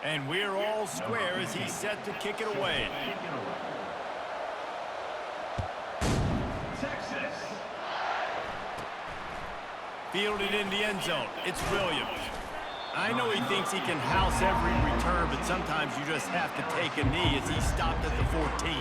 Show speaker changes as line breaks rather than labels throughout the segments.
And we're all square as he's set to kick it away. Fielded in the end zone. It's Williams. I know he thinks he can house every return, but sometimes you just have to take a knee as he stopped at the 14.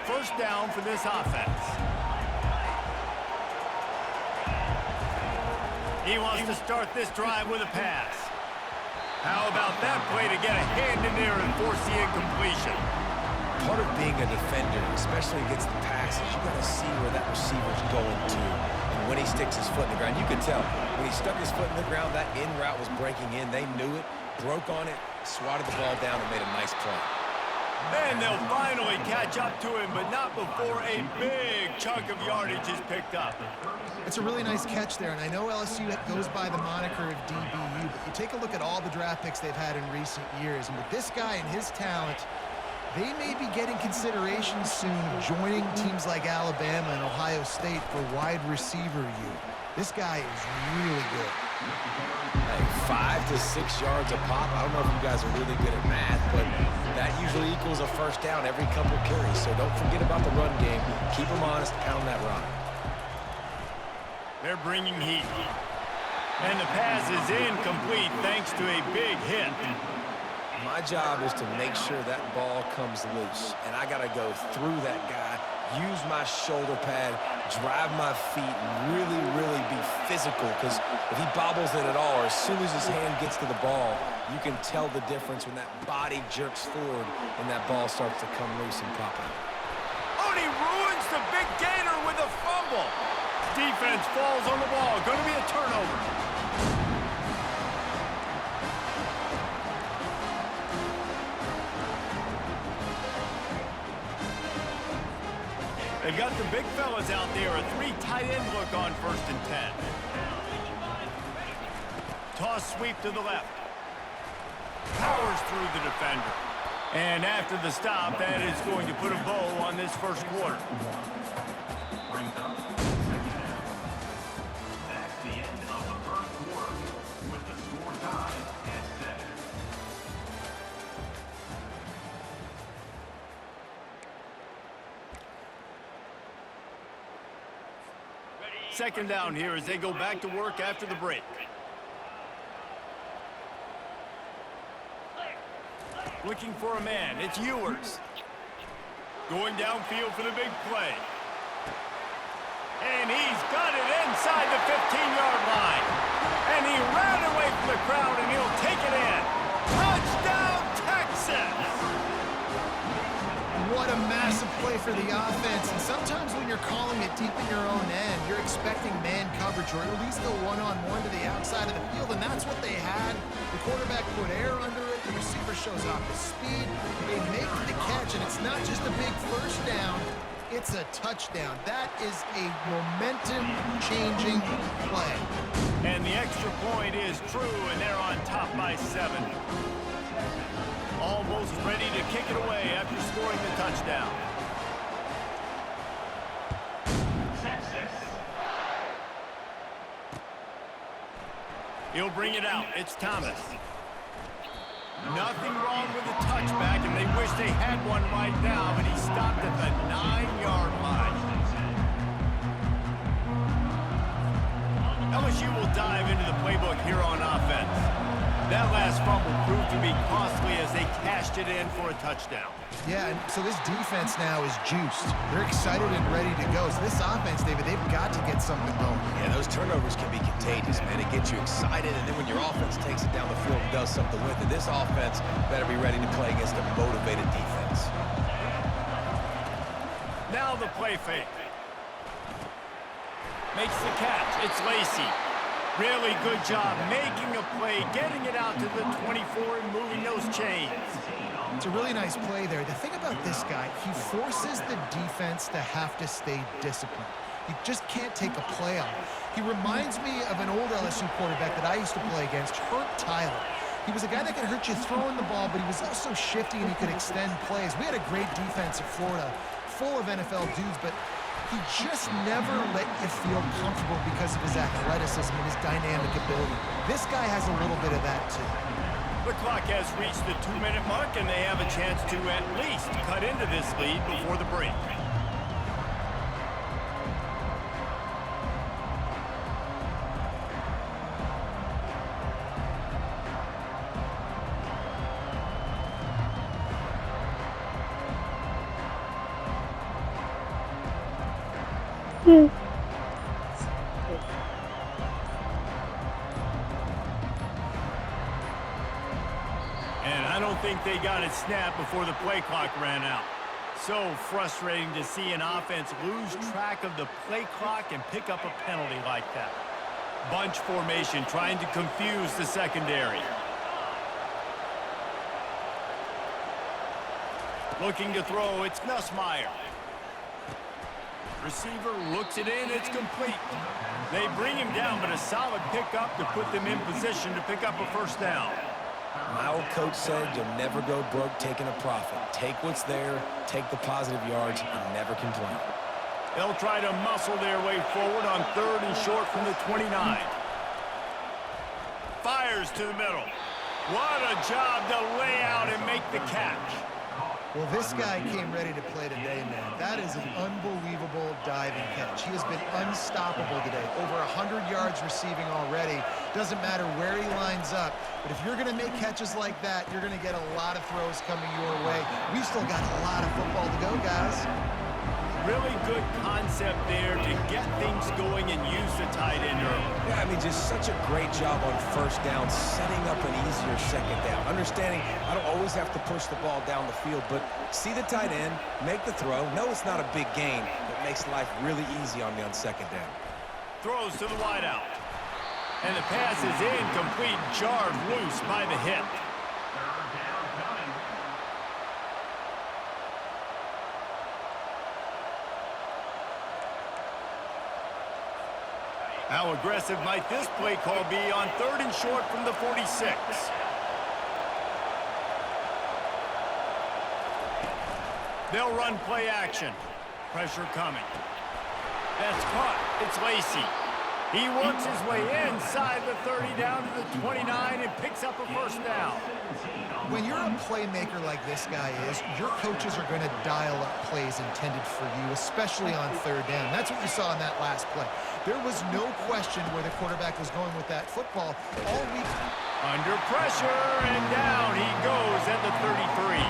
First down for this offense. He wants to start this drive with a pass. How about that play to get a hand in there and force the incompletion?
Part of being a defender, especially against the pass, is you got to see where that receiver's going to. And when he sticks his foot in the ground, you can tell. When he stuck his foot in the ground, that in route was breaking in. They knew it, broke on it, swatted the ball down, and made a nice play.
And they'll finally catch up to him, but not before a big chunk of yardage is picked up.
It's a really nice catch there, and I know LSU goes by the moniker of DBU, but you take a look at all the draft picks they've had in recent years, and with this guy and his talent, they may be getting consideration soon joining teams like Alabama and Ohio State for wide receiver use. This guy is really good.
Hey, 5 to 6 yards a pop. I don't know if you guys are really good at math, but that usually equals a first down every couple carries. So don't forget about the run game. Keep them honest, pound that rock.
They're bringing heat. And the pass is incomplete thanks to a big hit.
My job is to make sure that ball comes loose, and I got to go through that guy, use my shoulder pad, drive my feet, and really be physical, because if he bobbles it at all, or as soon as his hand gets to the ball, you can tell the difference when that body jerks forward and that ball starts to come loose and pop out.
Oh, and he ruins the big gainer with a fumble. Defense falls on the ball. Going to be a turnover. They've got the big fellas out there. A 3 tight end look on 1st and 10. Toss sweep to the left. Powers through the defender. And after the stop, that is going to put a bow on this first quarter.
That's the end of the first quarter with the score tied at 7.
Second down here as they go back to work after the break. Looking for a man. It's Ewers. Going downfield for the big play. And he's got it inside the 15-yard line. And he ran away from the crowd, and he'll take it in. Touchdown, Texas!
What a massive play for the offense, and sometimes when you're calling it deep in your own end, you're expecting man coverage or at least a one-on-one to the outside of the field, and that's what they had. The quarterback put air under it, the receiver shows off his speed, they make the catch, and it's not just a big first down, it's a touchdown. That is a momentum-changing play.
And the extra point is true, and they're on top by 7. Almost ready to kick it away after scoring the touchdown. He'll bring it out. It's Thomas. Nothing wrong with the touchback, and they wish they had one right now, but he stopped at the 9-yard line. LSU will dive into the playbook here on offense. That last fumble proved to be costly as they cashed it in for a touchdown.
Yeah, and so this defense now is juiced. They're excited and ready to go. So this offense, David, they've got to get something going.
Yeah, those turnovers can be contagious, man. It gets you excited, and then when your offense takes it down the field and does something with it, this offense better be ready to play against a motivated defense.
Now the play fake. Makes the catch. It's Lacy. Really good job making a play, getting it out to the 24 and moving those chains.
It's a really nice play there. The thing about this guy, he forces the defense to have to stay disciplined. You just can't take a play off. He reminds me of an old LSU quarterback that I used to play against, Herb Tyler. He was a guy that could hurt you throwing the ball, but he was also shifty and he could extend plays. We had a great defense at Florida, full of NFL dudes, but he just never let you feel comfortable because of his athleticism and his dynamic ability. This guy has a little bit of that too.
The clock has reached the 2-minute mark, and they have a chance to at least cut into this lead before the break. And I don't think they got it snapped before the play clock ran out. So frustrating to see an offense lose track of the play clock and pick up a penalty like that. Bunch formation trying to confuse the secondary. Looking to throw, it's Nussmeier. Receiver looks it in, it's complete. They bring him down, but a solid pickup to put them in position to pick up a first down.
My old coach said you'll never go broke taking a profit. Take what's there, take the positive yards, and never complain.
They'll try to muscle their way forward on 3rd and short from the 29. Fires to the middle. What a job to lay out and make the catch.
Well, this guy came ready to play today, man. That is an unbelievable diving catch. He has been unstoppable today. Over 100 yards receiving already. Doesn't matter where he lines up. But if you're going to make catches like that, you're going to get a lot of throws coming your way. We've still got a lot of football to go, guys.
Really good concept there to get things going and use the tight end early.
Yeah, I mean, just such a great job on first down, setting up an easier second down. Understanding I don't always have to push the ball down the field, but see the tight end, make the throw. No, it's not a big gain. It makes life really easy on me on second down.
Throws to the wideout. And the pass is incomplete, jarred loose by the hip. How aggressive might this play call be on 3rd and short from the 46? They'll run play action. Pressure coming. That's caught. It's Lacy. He works his way inside the 30 down to the 29 and picks up a first down.
When you're a playmaker like this guy is, your coaches are going to dial up plays intended for you, especially on 3rd down. That's what you saw in that last play. There was no question where the quarterback was going with that football all week.
Under pressure, and down he goes at the 33.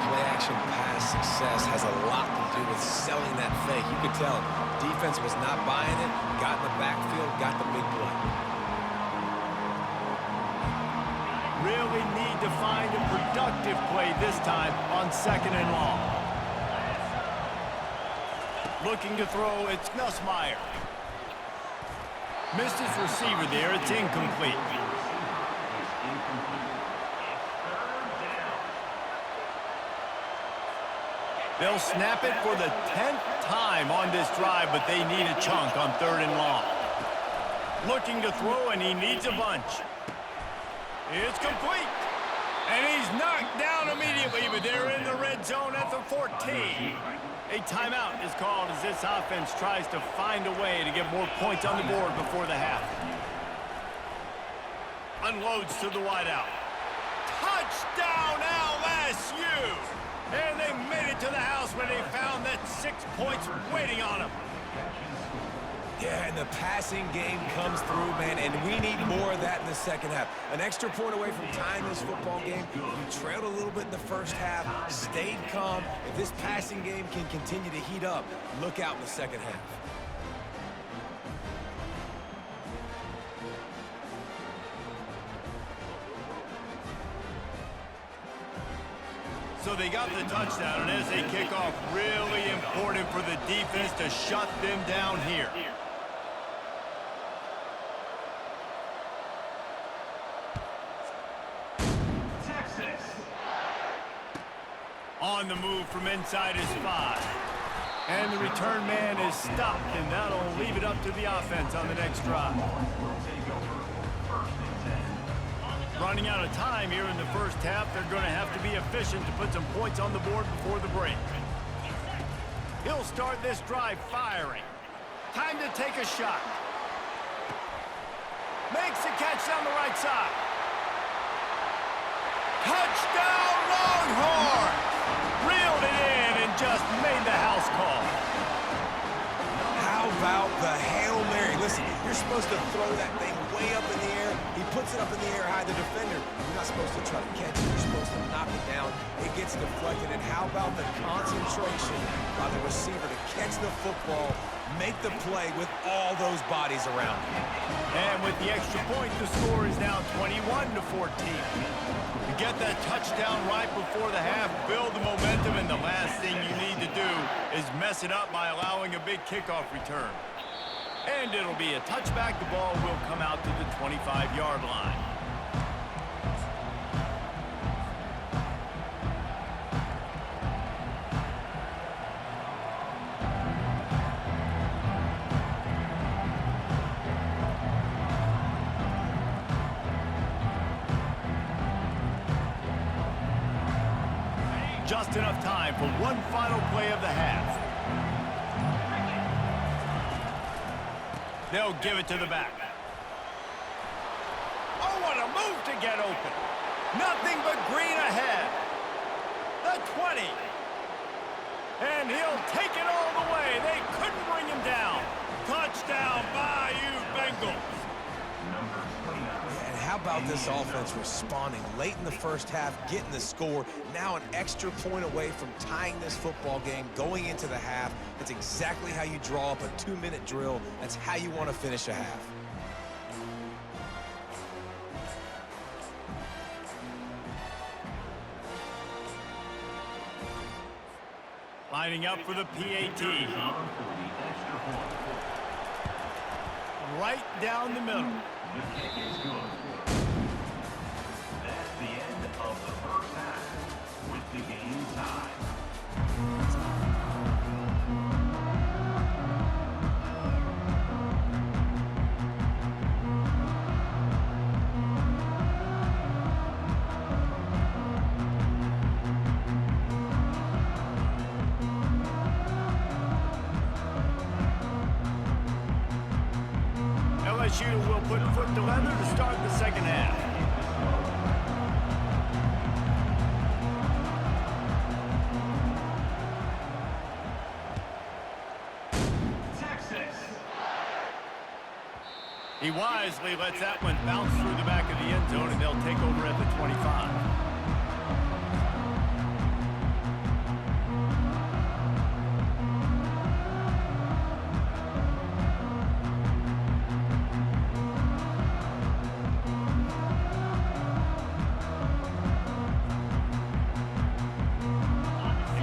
Play-action pass success has a lot to do with selling that fake. You could tell defense was not buying it, got in the backfield, got the big play.
Really need to find a productive play this time on 2nd and long. Looking to throw, it's Nussmeier. Missed his receiver there, it's incomplete. They'll snap it for the 10th time on this drive, but they need a chunk on 3rd and long. Looking to throw, and he needs a bunch. It's complete. And he's knocked down immediately, but they're in the red zone at the 14. A timeout is called as this offense tries to find a way to get more points on the board before the half. Unloads to the wideout. Touchdown LSU! And they made it to the house when they found that 6 points waiting on them.
Yeah, and the passing game comes through, man, and we need more of that in the second half. An extra point away from tying this football game. You trailed a little bit in the first half, stayed calm. If this passing game can continue to heat up, look out in the second half.
So they got the touchdown, and as they kick off, really important for the defense to shut them down here. On the move from inside his 5. And the return man is stopped, and that'll leave it up to the offense on the next drive. Running out of time here in the first half, they're going to have to be efficient to put some points on the board before the break. He'll start this drive firing. Time to take a shot. Makes the catch down the right side. Touchdown, Longhorns! Reeled it in and just made the house call.
How about the Hail Mary? Listen, you're supposed to throw that thing way up in the air. He puts it up in the air high, the defender. You're not supposed to try to catch it. You're supposed to knock it down. It gets deflected. And how about the concentration by the receiver to catch the football, make the play with all those bodies around him.
And with the extra point, the score is now 21-14. To get that touchdown right before the half, build the momentum, and the last thing you need to do is mess it up by allowing a big kickoff return. And it'll be a touchback. The ball will come out to the 25-yard line. Just enough time for one final play of the half. They'll give it to the back. Oh, what a move to get open. Nothing but green ahead. The 20. And he'll take it all the way. They couldn't bring him down. Touchdown, Bayou Bengals.
And how about this offense responding late in the first half, getting the score, now an extra point away from tying this football game, going into the half. That's exactly how you draw up a 2-minute drill. That's how you want to finish a half.
Lining up for the PAT. Right down the middle.
The kick is good. That's the end of the first half with the game tied.
LSU will put foot to leather to start the second half.
Texas.
He wisely lets that one bounce through the back of the end zone, and they'll take over at the 25.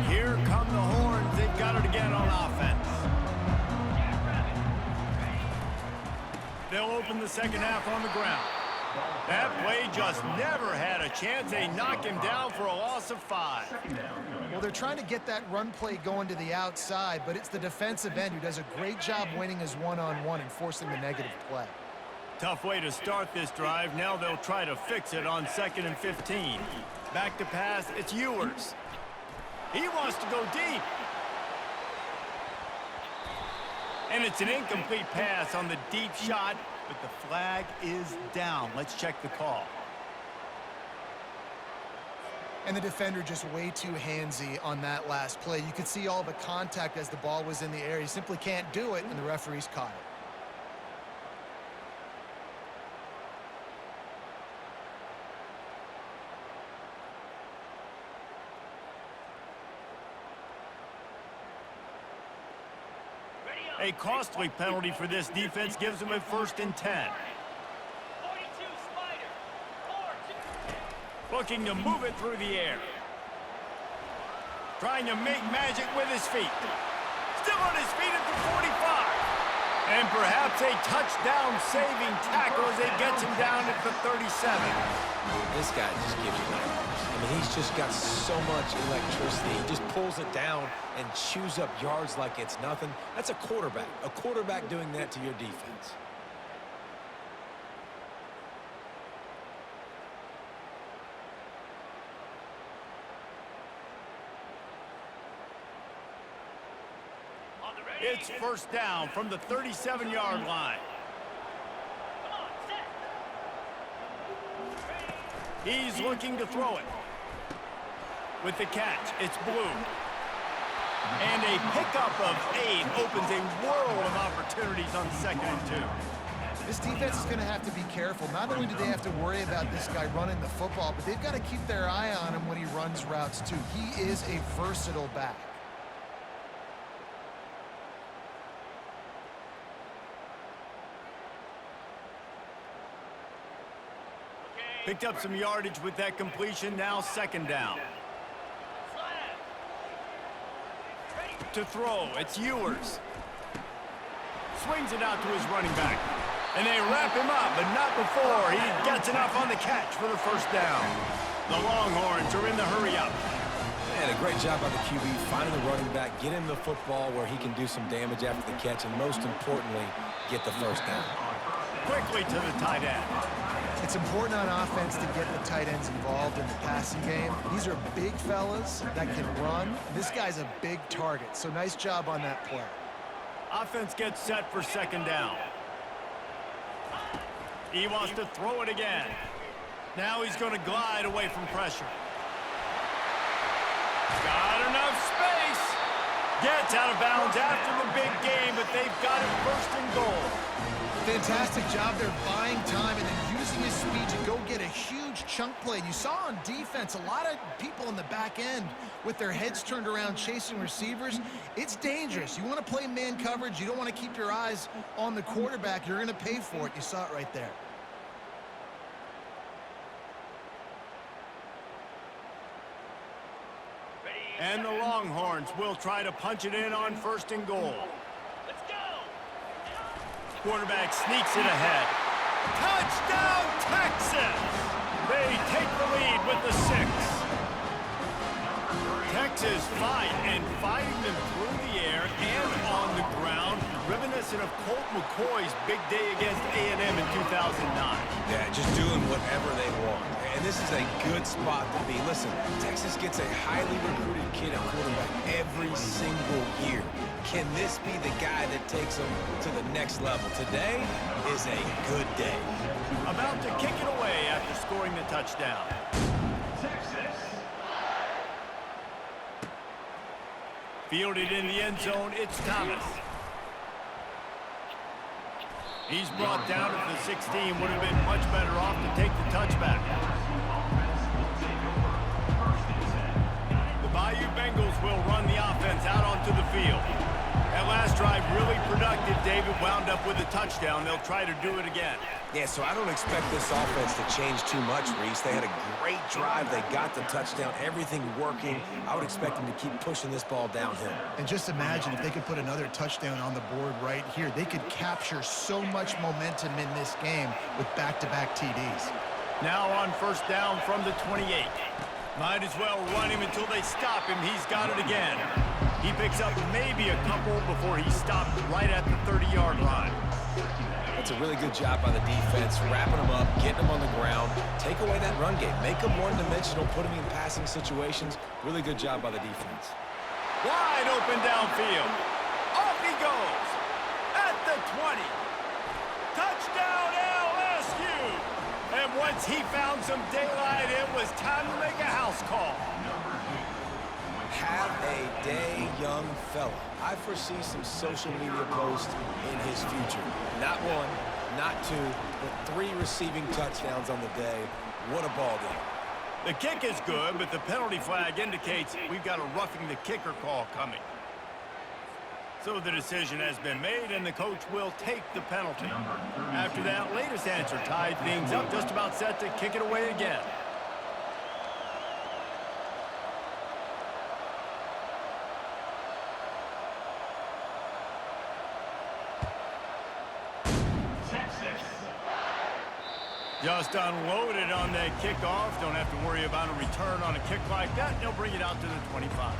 Here come the Horns. They've got it again on offense. They'll open the second half on the ground. That play just never had a chance. They knock him down for a loss of 5.
Well, they're trying to get that run play going to the outside, but it's the defensive end who does a great job winning his one-on-one and forcing the negative play.
Tough way to start this drive. Now they'll try to fix it on 2nd and 15. Back to pass, it's Ewers. He wants to go deep. And it's an incomplete pass on the deep shot, but the flag is down. Let's check the call.
And the defender just way too handsy on that last play. You could see all the contact as the ball was in the air. He simply can't do it, and the referee's caught it.
A costly penalty for this defense gives them a 1st and 10. Looking to move it through the air. Trying to make magic with his feet. Still on his feet at the 45. And perhaps a touchdown-saving tackle as it gets him down at the 37.
This guy just gives you nightmares. I mean, he's just got so much electricity. He just pulls it down and chews up yards like it's nothing. That's a quarterback. A quarterback doing that to your defense.
It's first down from the 37-yard line. He's looking to throw it. With the catch, it's Blue. And a pickup of 8 opens a world of opportunities on 2nd and 2.
This defense is going to have to be careful. Not only do they have to worry about this guy running the football, but they've got to keep their eye on him when he runs routes too. He is a versatile back.
Picked up some yardage with that completion, now 2nd down. To throw, it's Ewers. Swings it out to his running back. And they wrap him up, but not before he gets enough on the catch for the first down. The Longhorns are in the hurry-up.
And a great job by the QB finding the running back, get him the football where he can do some damage after the catch, and most importantly, get the first down.
Quickly to the tight end.
It's important on offense to get the tight ends involved in the passing game. These are big fellas that can run. This guy's a big target, so nice job on that play.
Offense gets set for 2nd down. He wants to throw it again. Now he's going to glide away from pressure. Got enough space. Gets out of bounds after the big game, but they've got it 1st and goal.
Fantastic job there buying time and then using his speed to go get a huge chunk play. And you saw on defense a lot of people in the back end with their heads turned around chasing receivers. It's dangerous. You want to play man coverage. You don't want to keep your eyes on the quarterback. You're going to pay for it. You saw it right there.
And the Longhorns will try to punch it in on 1st and goal. Quarterback sneaks it ahead. Touchdown, Texas! They take the lead with the 6. Texas fighting them through the air and on the ground, reminiscent of Colt McCoy's big day against A&M in 2009.
Yeah, just doing whatever they want. And this is a good spot to be. Listen, Texas gets a highly recruited kid at quarterback every single year. Can this be the guy that takes them to the next level? Today is a good day.
About to kick it away after scoring the touchdown.
Texas.
Fielded in the end zone, it's Thomas. He's brought down at the 16. Would have been much better off to take the touchback. The Bayou Bengals will run the offense out onto the field. That last drive really productive. David wound up with a touchdown. They'll try to do it again.
Yeah, so I don't expect this offense to change too much, Reese. They had a great drive. They got the touchdown. Everything working. I would expect them to keep pushing this ball downhill.
And just imagine if they could put another touchdown on the board right here. They could capture so much momentum in this game with back-to-back TDs.
Now on 1st down from the 28. Might as well run him until they stop him. He's got it again. He picks up maybe a couple before he stopped right at the 30-yard line.
That's a really good job by the defense, wrapping them up, getting them on the ground, take away that run game, make them one-dimensional, put them in passing situations. Really good job by the defense.
Wide open downfield. Off he goes. At the 20. Touchdown LSU. And once he found some daylight, it was time to make a house call.
Have a day, young fella. I foresee some social media posts in his future. Not one, not two, but 3 receiving touchdowns on the day. What a ball game.
The kick is good, but the penalty flag indicates we've got a roughing the kicker call coming. So the decision has been made, and the coach will take the penalty. After that latest answer tied things up, just about set to kick it away again. Just unloaded on that kickoff. Don't have to worry about a return on a kick like that. They'll bring it out to the 25.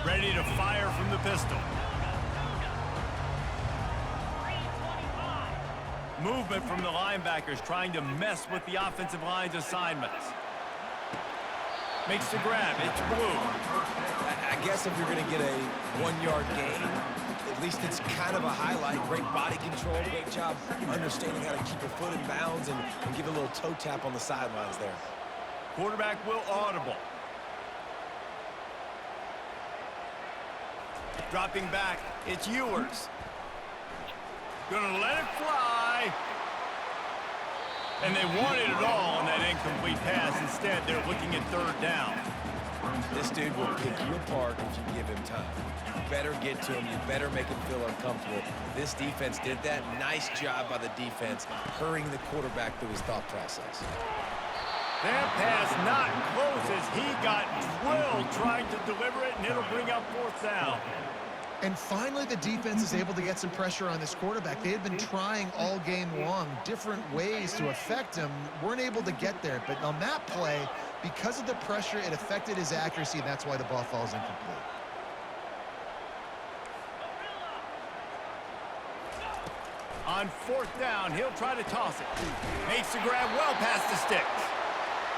Ready to fire from the pistol. Movement from the linebackers trying to mess with the offensive line's assignments. Makes the grab. It's Blue.
I guess if you're going to get a 1-yard gain, at least it's kind of a highlight. Great body control. Great job understanding how to keep your foot in bounds and give a little toe tap on the sidelines there.
Quarterback will audible. Dropping back. It's Ewers. Gonna let it fly. And they wanted it all on that incomplete pass. Instead, they're looking at third down.
This dude will pick you apart if you give him time. You better get to him. You better make him feel uncomfortable. This defense did that. Nice job by the defense, hurrying the quarterback through his thought process.
That pass not close as he got drilled trying to deliver it, and it'll bring up fourth down.
And finally, the defense is able to get some pressure on this quarterback. They had been trying all game long, different ways to affect him, weren't able to get there. But on that play, because of the pressure, it affected his accuracy, and that's why the ball falls incomplete.
On fourth down, he'll try to toss it. Makes the grab well past the sticks.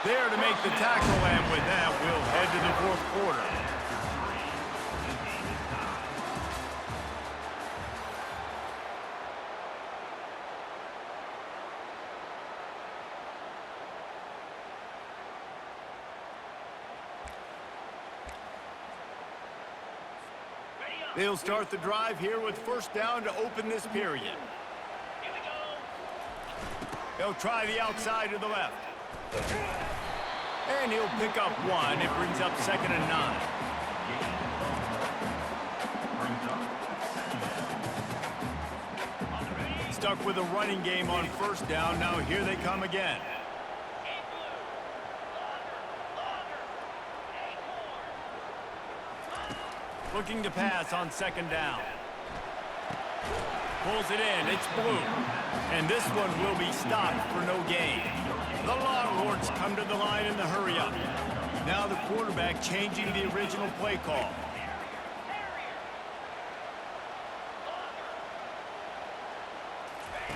There to make the tackle, and with that, we'll head to the fourth quarter. They'll start the drive here with first down to open this period. Here we go. They'll try the outside to the left. And he'll pick up one. It brings up 2nd and 9. Stuck with a running game on first down. Now here they come again. Looking to pass on 2nd down. Pulls it in. It's Blue. And this one will be stopped for no gain. The Longhorns come to the line in the hurry-up. Now the quarterback changing the original play call.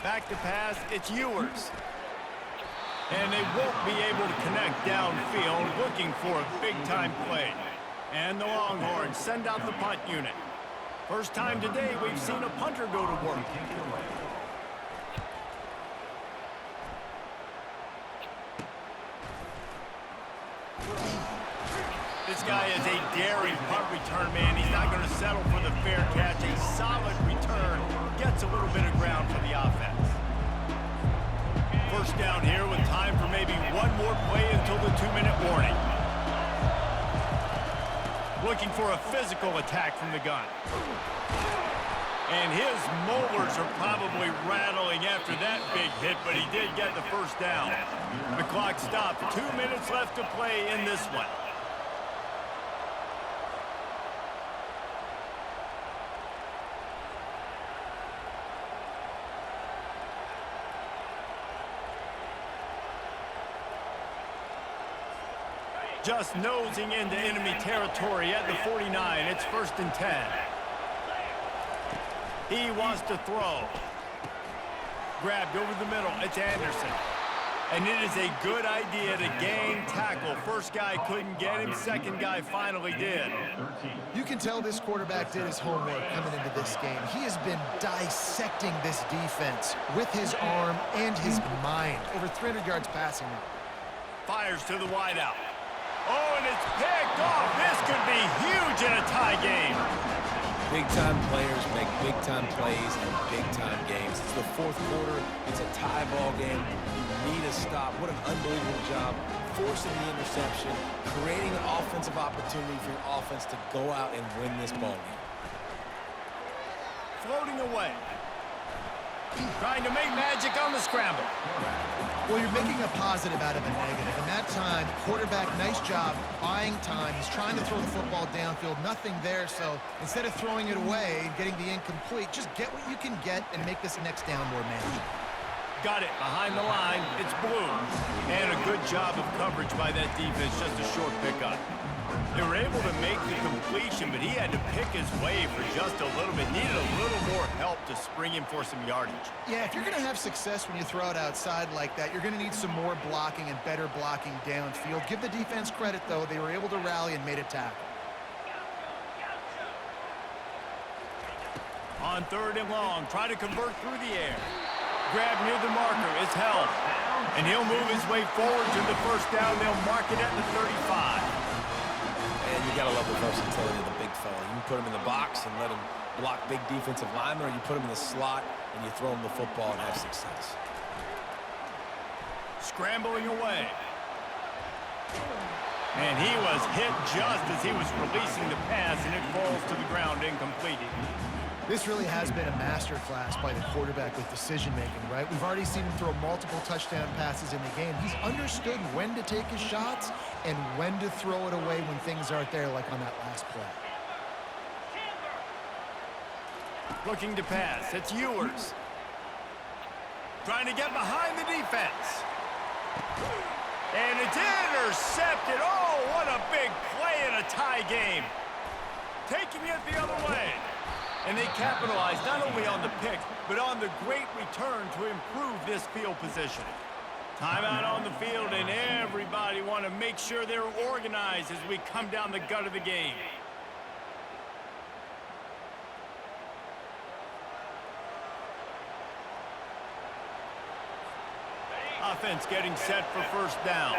Back to pass. It's Ewers. And they won't be able to connect downfield, looking for a big-time play. And the Longhorns send out the punt unit. First time today we've seen a punter go to work. This guy is a daring punt return man. He's not going to settle for the fair catch. A solid return gets a little bit of ground for the offense. First down here with time for maybe one more play until the 2-minute warning. Looking for a physical attack from the gun. And his molars are probably rattling after that big hit, but he did get the first down. The clock stopped. 2 minutes left to play in this one. Just nosing into enemy territory at the 49. It's 1st and 10. He wants to throw. Grabbed over the middle. It's Anderson. And it is a good idea to gain tackle. First guy couldn't get him. Second guy finally did.
You can tell this quarterback did his homework coming into this game. He has been dissecting this defense with his arm and his mind. Over 300 yards passing.
Fires to the wideout. Oh, and it's picked off. This could be huge in a tie game.
Big-time players make big-time plays in big-time games. It's the fourth quarter. It's a tie ball game. You need a stop. What an unbelievable job. Forcing the interception, creating an offensive opportunity for your offense to go out and win this ball game.
Floating away. Trying to make magic on the scramble.
Well, you're making a positive out of a negative. And that time, quarterback, nice job, buying time. He's trying to throw the football downfield, nothing there. So instead of throwing it away and getting the incomplete, just get what you can get and make this next down more manageable.
Got it behind the line. It's blue. And a good job of coverage by that defense, just a short pickup. They were able to make the completion, but he had to pick his way for just a little bit. Needed a little more help to spring him for some yardage.
Yeah, if you're going to have success when you throw it outside like that, you're going to need some more blocking and better blocking downfield. Give the defense credit, though. They were able to rally and made a tackle.
On 3rd and long, try to convert through the air. Grab near the marker, it's held. And he'll move his way forward to the first down. They'll mark it at the 35.
And you gotta love the versatility of the big fella. You can put him in the box and let him block big defensive linemen, or you put him in the slot and you throw him the football and have success.
Scrambling away. And he was hit just as he was releasing the pass, and it falls to the ground incomplete.
This really has been a masterclass by the quarterback with decision-making, right? We've already seen him throw multiple touchdown passes in the game. He's understood when to take his shots and when to throw it away when things aren't there, like on that last play.
Looking to pass. It's Ewers. Trying to get behind the defense. And it's intercepted. Oh, what a big play in a tie game. Taking it the other way. And they capitalized not only on the pick, but on the great return to improve this field position. Timeout on the field, and everybody want to make sure they're organized as we come down the gut of the game. Offense getting set for first down.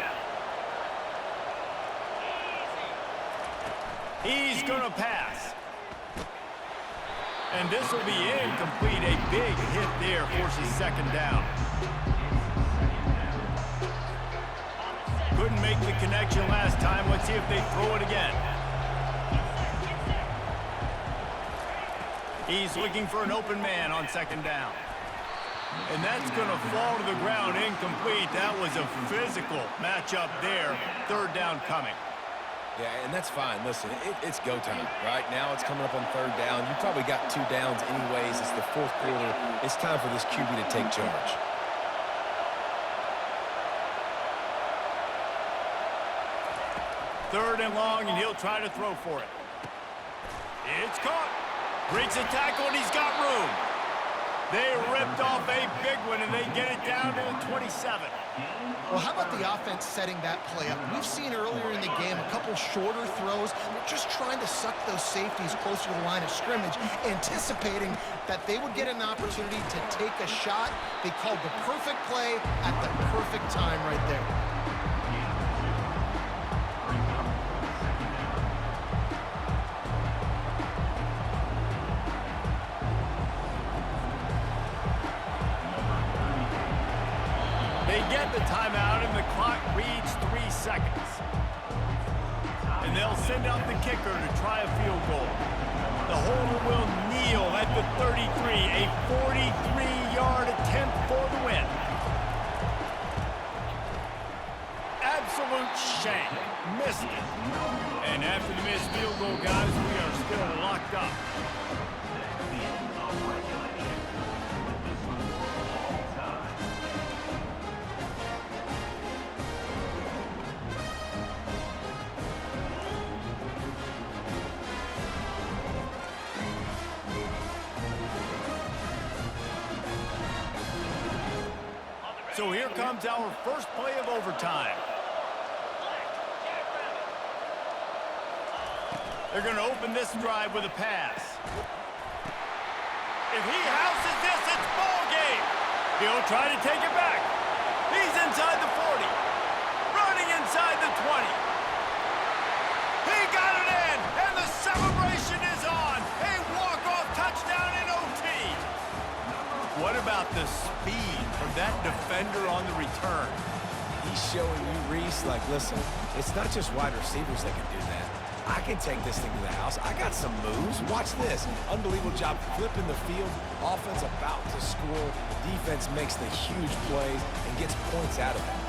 He's going to pass. And this will be incomplete. A big hit there forces second down. Couldn't make the connection last time. Let's see if they throw it again. He's looking for an open man on second down. And that's going to fall to the ground incomplete. That was a physical matchup there. 3rd down coming.
Yeah, and that's fine. Listen, it's go time. Right now it's coming up on 3rd down. You probably got 2 downs anyways. It's the 4th quarter. It's time for this QB to take charge.
Third and long, and he'll try to throw for it. It's caught. Breaks a tackle, and he's got room. They ripped off a big one, and they get it down to the 27.
Well, how about the offense setting that play up? We've seen earlier in the game a couple shorter throws. They're just trying to suck those safeties closer to the line of scrimmage, anticipating that they would get an opportunity to take a shot. They called the perfect play at the perfect time right there.
Get the timeout, and the clock reads 3 seconds. And they'll send out the kicker to try a field goal. The holder will kneel at the 33, a 43-yard attempt for the win. Absolute shank. Missed it. And after the missed field goal, guys, we are still locked up. So here comes our first play of overtime. They're going to open this drive with a pass. If he houses this, it's ball game. He'll try to take it back. He's inside the 40. Running inside the 20. He got it in, and the celebration is on. A walk-off touchdown in OT. What about the speed from that defender on the return?
He's showing you, Reese, like, listen, it's not just wide receivers that can do that. I can take this thing to the house. I got some moves. Watch this. Unbelievable job flipping the field. Offense about to score. Defense makes the huge plays and gets points out of it.